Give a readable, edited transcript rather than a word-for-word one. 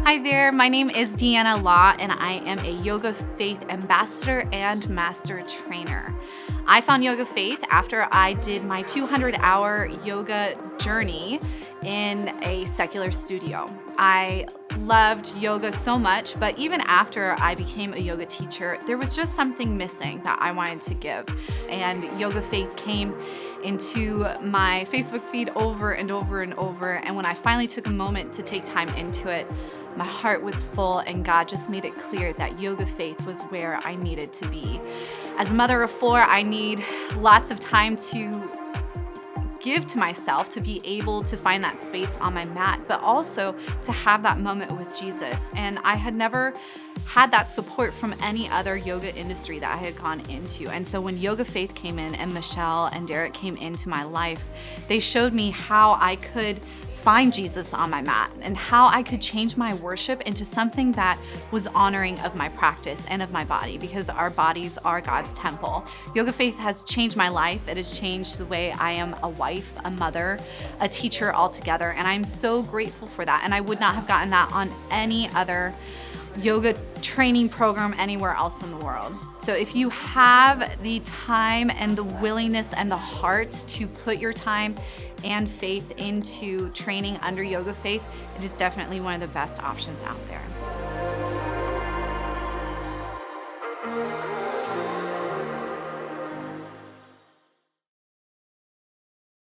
Hi there, my name is Dianna Law, and I am a YogaFaith ambassador and master trainer. I found YogaFaith after I did my 200-hour yoga journey in a secular studio. I loved yoga so much, but even after I became a yoga teacher, there was just something missing that I wanted to give. And YogaFaith came into my Facebook feed over and over and over. And when I finally took a moment to take time into it, my heart was full, and God just made it clear that YogaFaith was where I needed to be. As a mother of four, I need lots of time to give to myself to be able to find that space on my mat, but also to have that moment with Jesus. And I had never had that support from any other yoga industry that I had gone into. And so when YogaFaith came in and Michelle and Derek came into my life, they showed me how I could find Jesus on my mat and how I could change my worship into something that was honoring of my practice and of my body, because our bodies are God's temple. YogaFaith has changed my life. It has changed the way I am a wife, a mother, a teacher altogether, and I'm so grateful for that. And I would not have gotten that on any other yoga training program anywhere else in the world. So if you have the time and the willingness and the heart to put your time and faith into training under YogaFaith, it is definitely one of the best options out there.